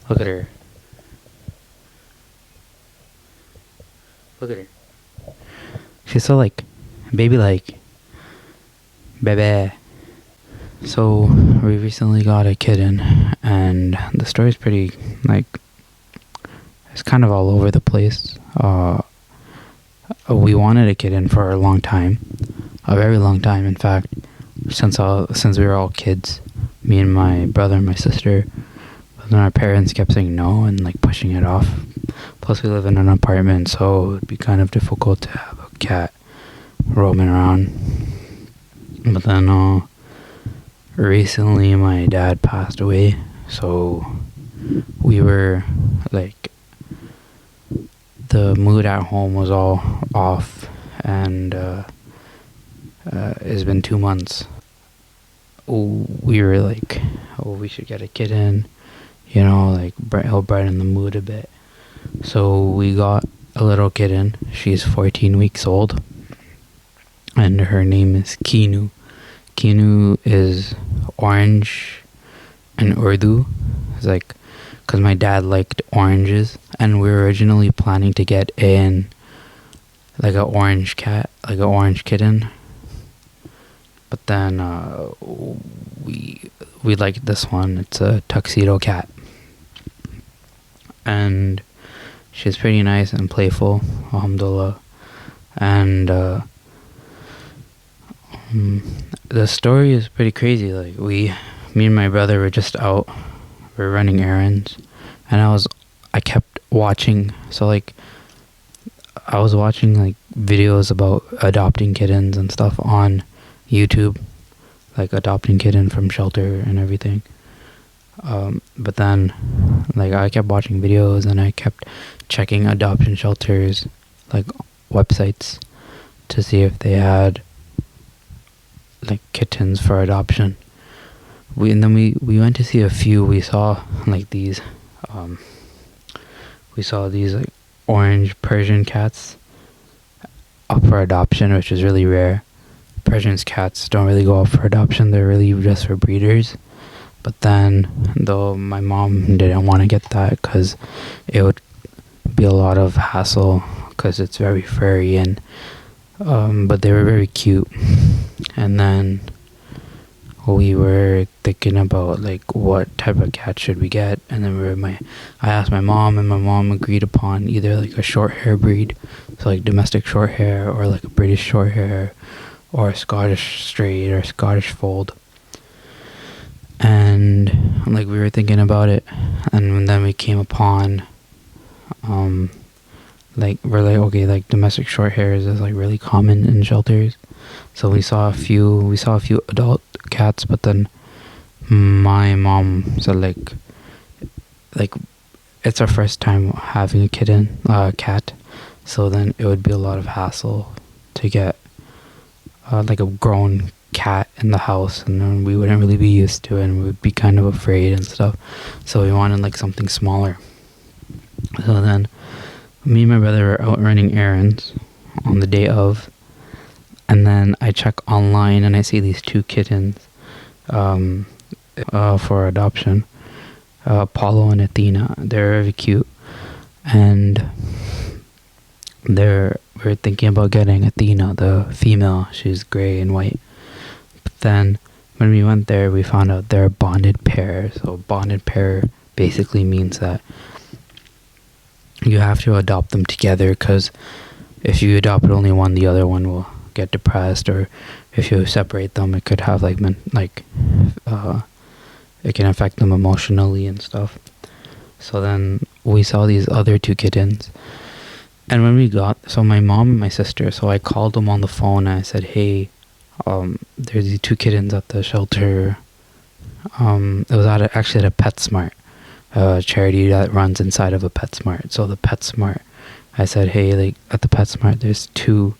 Look at her. Look at her. She's so like baby like. Baby. So we recently got a kitten, and the story's pretty like it's kind of all over the place. We wanted a kitten for a long time, a very long time, in fact, since we were all kids, me and my brother and my sister. But then our parents kept saying no and like pushing it off. Plus, we live in an apartment, so it'd be kind of difficult to have a cat roaming around. But then, recently my dad passed away, so we were like, the mood at home was all off, and it's been 2 months. We were like, oh, we should get a kitten, like help brighten the mood a bit. So we got a little kitten. She's 14 weeks old, and her name is Kinu. Kinu is orange in Urdu. It's like, because my dad liked oranges, and we were originally planning to get in like an orange cat, like an orange kitten. But then we liked this one. It's a tuxedo cat, and she's pretty nice and playful, alhamdulillah. And the story is pretty crazy. Like me and my brother were just out, we were running errands, and I kept watching. So like, I was watching like videos about adopting kittens and stuff on YouTube, like adopting kitten from shelter and everything. But then, like, I kept watching videos and I kept checking adoption shelters, like websites, to see if they had like kittens for adoption. We went to see a few. We saw like these like orange Persian cats up for adoption, which is really rare. Persian cats don't really go up for adoption. They're really just for breeders. But then, though, my mom didn't want to get that because it would be a lot of hassle because it's very furry, and but they were very cute. And then we were thinking about like what type of cat should we get, and then I asked my mom, and my mom agreed upon either like a short hair breed, so like domestic short hair, or like a British short hair, or a Scottish straight or Scottish fold. And like we were thinking about it, and then we came upon like we're like, okay, like domestic short hairs is like really common in shelters. So we saw a few adult cats, but then my mom said like it's our first time having a cat, so then it would be a lot of hassle to get like a grown cat in the house, and then we wouldn't really be used to it, and we would be kind of afraid and stuff. So we wanted like something smaller. So then me and my brother were out running errands on the day of, and then I check online and I see these 2 kittens for adoption, Apollo and Athena. They're very cute, and we're thinking about getting Athena, the female. She's gray and white. But then when we went there, we found out they're a bonded pair. So bonded pair basically means that you have to adopt them together, because if you adopt only one, the other one will get depressed, or if you separate them, it could have it can affect them emotionally and stuff. So then we saw these other 2 kittens, and when my mom and my sister, so I called them on the phone and I said, hey, there's these 2 kittens at the shelter. It was actually at a PetSmart, charity that runs inside of a PetSmart. So the PetSmart, I said, hey, like at the PetSmart, there's two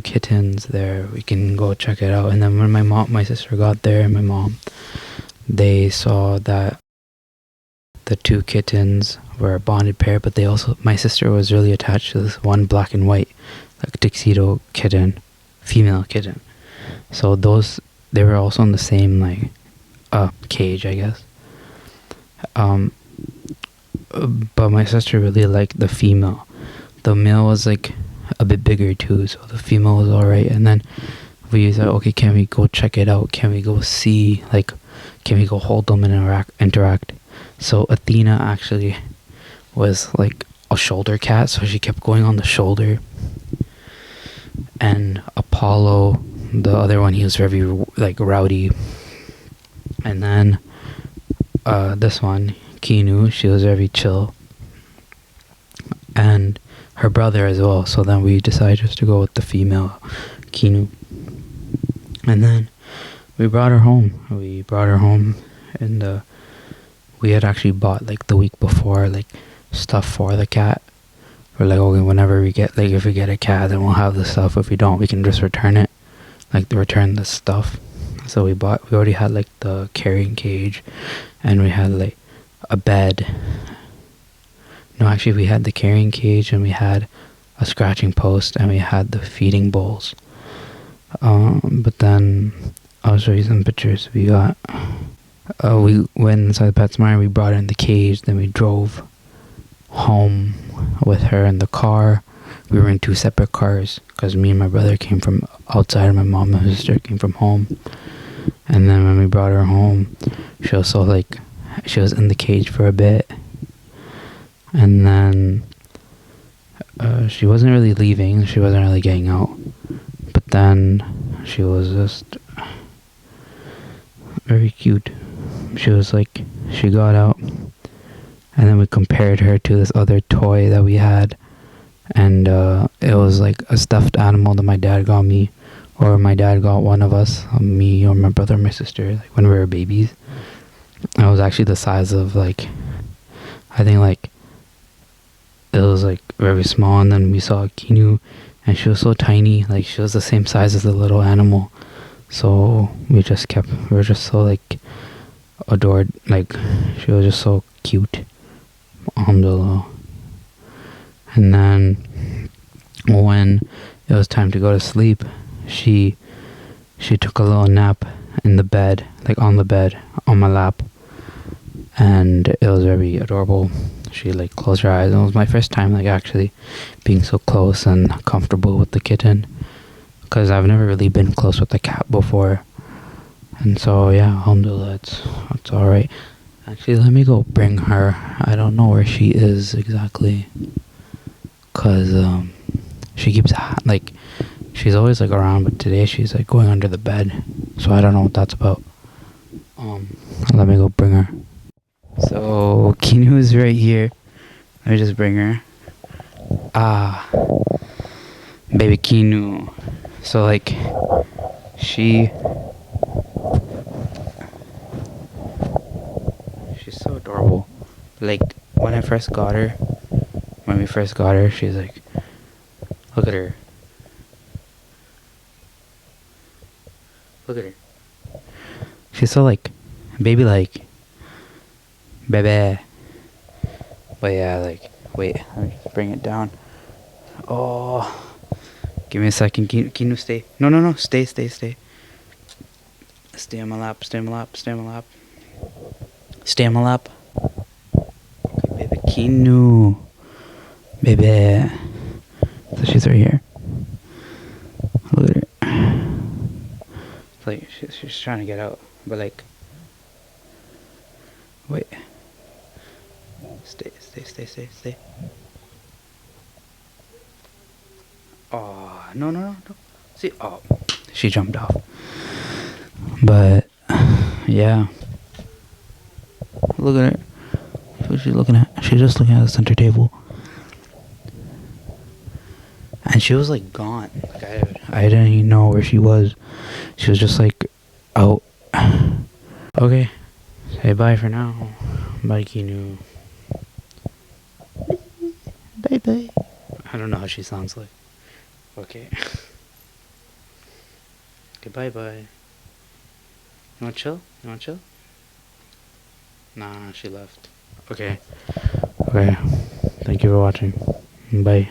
kittens there. We can go check it out. And then when my sister got there, and my mom, they saw that the 2 kittens were a bonded pair, but my sister was really attached to this one black and white, like tuxedo kitten, female kitten. So they were also in the same like cage, I guess. Um, but my sister really liked the female. The male was like a bit bigger too, so the female was alright. And then we said, okay, can we go check it out? Can we go see, like, can we go hold them and interact? So Athena actually was like a shoulder cat, so she kept going on the shoulder. And Apollo, the other one, he was very like rowdy. And then this one, Kinu, she was very chill. And her brother as well. So then we decided just to go with the female, Kinu. And then we brought her home. And we had actually bought like the week before like stuff for the cat. We're like, okay, whenever we get, like, if we get a cat, then we'll have the stuff. If we don't, we can just return it, like return the stuff. So we already had like the carrying cage, and we had like a bed. No, actually we had the carrying cage, and we had a scratching post, and we had the feeding bowls. But then I'll show you some pictures we got. We went inside the PetSmart, we brought her in the cage, then we drove home with her in the car. We were in 2 separate cars because me and my brother came from outside, and my mom and my sister came from home. And then when we brought her home, she was so like, she was in the cage for a bit, and then she wasn't really leaving, she wasn't really getting out, but then she was just very cute. She was like, she got out, and then we compared her to this other toy that we had, and it was like a stuffed animal that my dad got me, or my dad got one of us, me or my brother or my sister, like when we were babies. And it was actually the size of like, I think like, it was like very small. And then we saw Kinu, and she was so tiny, like she was the same size as the little animal. So we were just so like adored, like she was just so cute. Alhamdulillah. And then when it was time to go to sleep, she took a little nap in the bed, like on the bed, on my lap, and it was very adorable. She like closed her eyes, and it was my first time like actually being so close and comfortable with the kitten, because I've never really been close with a cat before. And so yeah, alhamdulillah, it's alright. Actually, let me go bring her. I don't know where she is exactly, because she keeps like, she's always like around, but today she's like going under the bed, so I don't know what that's about. Let me go bring her. So Kinu is right here. Let me just bring her. Baby Kinu. So like, she's so adorable. Like when we first got her, she's like, look at her. Look at her. She's so like, baby like. Baby. But yeah, like, wait, let me bring it down. Oh, give me a second. Kinu, stay. No, stay. Stay on my lap, stay on my lap. Okay, baby, Kinu. Baby. So she's right here. Look at her. Like, she's trying to get out, but like, wait. Stay. Oh, no. See, oh, she jumped off. But, yeah. Look at her. What she's looking at. She's just looking at the center table. And she was like gone. Like I didn't even know where she was. She was just like out. Okay. Say bye for now. Bye, Kinu. Bye. I don't know how she sounds like. Okay. Okay, bye. You wanna chill? Nah, she left. Okay. Thank you for watching. Bye.